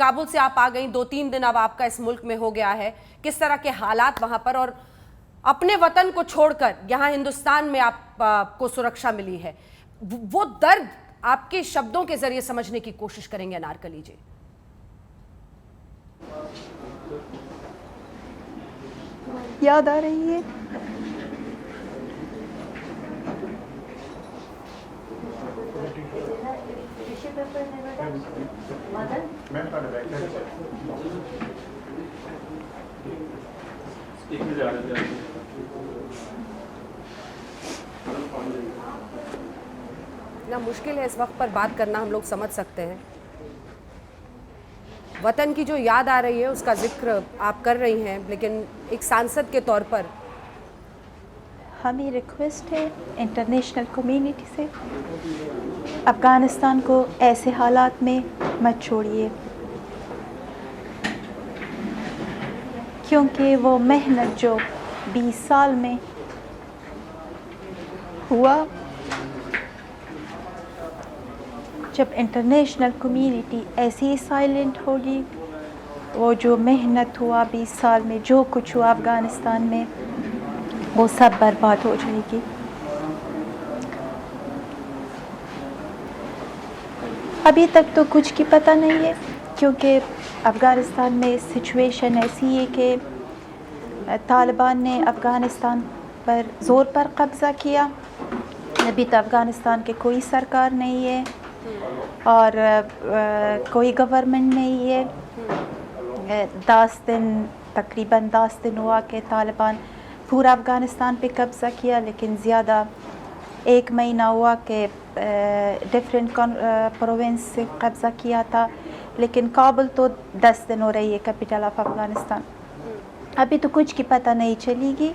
کابل سے آپ آ گئیں, 2-3 دن اب آپ کا اس ملک میں ہو گیا ہے, کس طرح کے حالات وہاں پر, اور اپنے وطن کو چھوڑ کر یہاں ہندوستان میں آپ کو سرکشا ملی ہے, وہ درد آپ کے شبدوں کے ذریعے سمجھنے کی کوشش کریں گے انارکلی جی. یاد آ رہی ہے اتنا مشکل ہے اس وقت پر بات کرنا, ہم لوگ سمجھ سکتے ہیں. وطن کی جو یاد آ رہی ہے اس کا ذکر آپ کر رہی ہیں, لیکن ایک سانسد کے طور پر ہمیں ریکویسٹ ہے انٹرنیشنل کمیونٹی سے, افغانستان کو ایسے حالات میں مت چھوڑیے, کیونکہ وہ محنت جو 20 سال میں ہوا, جب انٹرنیشنل کمیونٹی ایسی ہی سائلنٹ ہوگی, وہ جو محنت ہوا 20 سال میں, جو کچھ ہوا افغانستان میں, وہ سب برباد ہو جائے گی. ابھی تک تو کچھ کی پتہ نہیں ہے, کیونکہ افغانستان میں سچویشن ایسی ہے کہ طالبان نے افغانستان پر زور پر قبضہ کیا. ابھی تو افغانستان کے کوئی سرکار نہیں ہے اور کوئی گورنمنٹ نہیں ہے. 10 دن تقریباً 10 دن ہوا کہ طالبان پورا افغانستان پہ قبضہ کیا, لیکن زیادہ 1 مہینہ ہوا کہ ڈفرینٹ پروونس سے قبضہ کیا تھا, لیکن کابل تو 10 دن ہو رہی ہے کیپٹل آف افغانستان. ابھی تو کچھ کی پتہ نہیں چلے گی,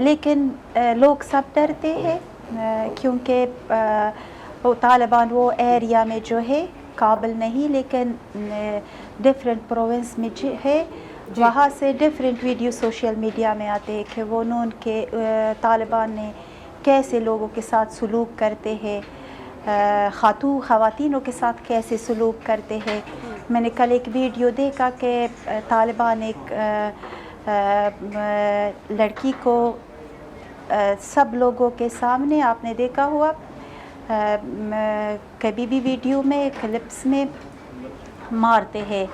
لیکن لوگ سب ڈرتے ہیں, کیونکہ طالبان وہ ایریا میں جو ہے, کابل نہیں لیکن ڈفرینٹ پروونس میں جو ہے, وہاں سے ڈفرینٹ ویڈیو سوشل میڈیا میں آتے ہیں کہ وہ نون کے طالبان نے کیسے لوگوں کے ساتھ سلوک کرتے ہیں, خواتینوں کے ساتھ کیسے سلوک کرتے ہیں. میں نے کل ایک ویڈیو دیکھا کہ طالبان ایک لڑکی کو سب لوگوں کے سامنے, آپ نے دیکھا ہوا کبھی بھی ویڈیو میں کلپس میں, مارتے ہیں.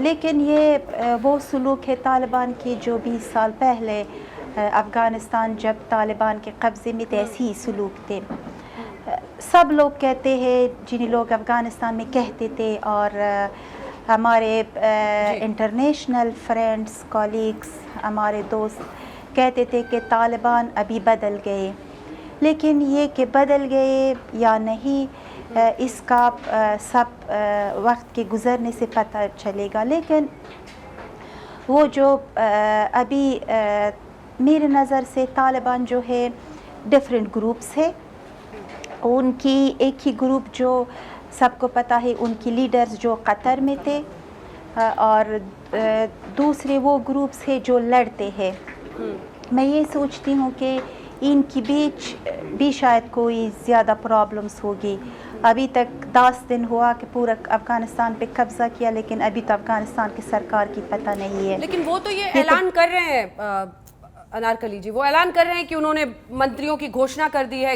لیکن یہ وہ سلوک ہے طالبان کی جو 20 سال پہلے افغانستان جب طالبان کے قبضے میں ایسی ہی سلوک تھے. سب لوگ کہتے ہیں, جن لوگ افغانستان میں کہتے تھے, اور ہمارے انٹرنیشنل فرینڈس, کولیگس, ہمارے دوست کہتے تھے کہ طالبان ابھی بدل گئے, لیکن یہ کہ بدل گئے یا نہیں اس کا سب وقت کے گزرنے سے پتہ چلے گا. لیکن وہ جو ابھی میرے نظر سے طالبان جو ہے ڈفرینٹ گروپس ہے, ان کی ایک ہی گروپ جو سب کو پتہ ہے, ان کی لیڈرز جو قطر میں تھے, اور دوسرے وہ گروپس ہے جو لڑتے ہیں. میں یہ سوچتی ہوں کہ ان کی بیچ بھی شاید کوئی زیادہ پرابلمس ہوگی. ابھی تک 10 دن ہوا کہ پورا افغانستان پہ قبضہ کیا, لیکن ابھی تو افغانستان کی سرکار کی پتہ نہیں ہے. لیکن وہ تو یہ اعلان کر رہے ہیں انارکلی جی, وہ اعلان کر رہے ہیں کہ انہوں نے منتریوں کی گھوشنا کر دی ہے,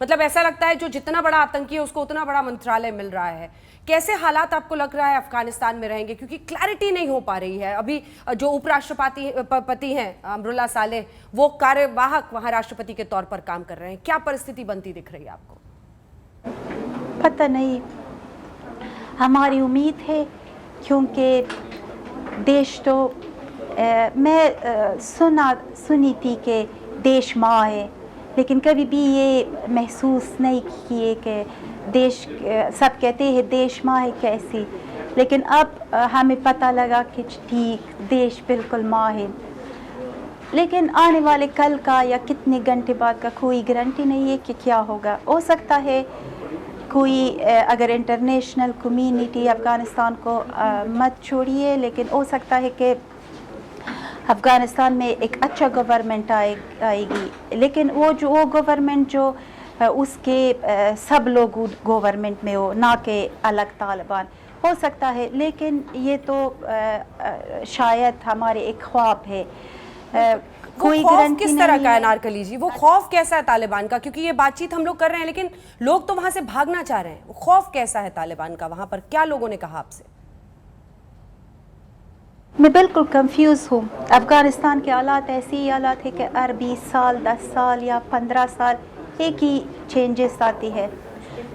مطلب ایسا لگتا ہے جو جتنا بڑا آتنکی ہے اس کو اتنا بڑا منترالے مل رہا ہے. کیسے حالات آپ کو لگ رہا ہے افغانستان میں رہیں گے, کیونکہ کلیئرٹی نہیں ہو پا رہی ہے. ابھی جو اپ راشٹرپتی ہیں امراللہ صالح, وہ کارواہک وہاں راشٹرپتی کے طور پر کام کر رہے ہیں. کیا پرستھتی بنتی دکھ رہی ہے آپ کو؟ پتہ نہیں, ہماری امید ہے, کیونکہ دیش تو میں سنی تھی کہ دیش ماں ہے, لیکن کبھی بھی یہ محسوس نہیں کیے کہ دیش, سب کہتے ہیں دیش ماں ہے کیسی, لیکن اب ہمیں پتہ لگا کہ ٹھیک دیش بالکل ماں ہے. لیکن آنے والے کل کا یا کتنے گھنٹے بعد کا کوئی گارنٹی نہیں ہے کہ کیا ہوگا. ہو سکتا ہے کوئی اگر انٹرنیشنل کمیونٹی افغانستان کو مت چھوڑیے, لیکن ہو سکتا ہے کہ افغانستان میں ایک اچھا گورنمنٹ آئے گی, لیکن وہ گورنمنٹ جو اس کے سب لوگ گورنمنٹ میں ہو, نہ کہ الگ طالبان, ہو سکتا ہے، لیکن یہ تو شاید ہمارے ایک خواب ہے. وہ خوف کس طرح کا ہے انارکلی جی؟ وہ خوف کیسا ہے طالبان کا؟ کیونکہ یہ بات چیت ہم لوگ کر رہے ہیں لیکن لوگ تو وہاں سے بھاگنا چاہ رہے ہیں. وہ خوف کیسا ہے طالبان کا وہاں پر؟ کیا لوگوں نے کہا آپ سے؟ میں بالکل کنفیوز ہوں. افغانستان کے حالات ایسے ہی حالات ہے کہ ہر 20 سال 10 سال یا 15 سال ایک ہی چینجز آتی ہے.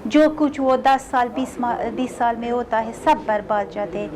جو کچھ وہ 10 سال 20 سال میں ہوتا ہے سب برباد جاتے ہیں.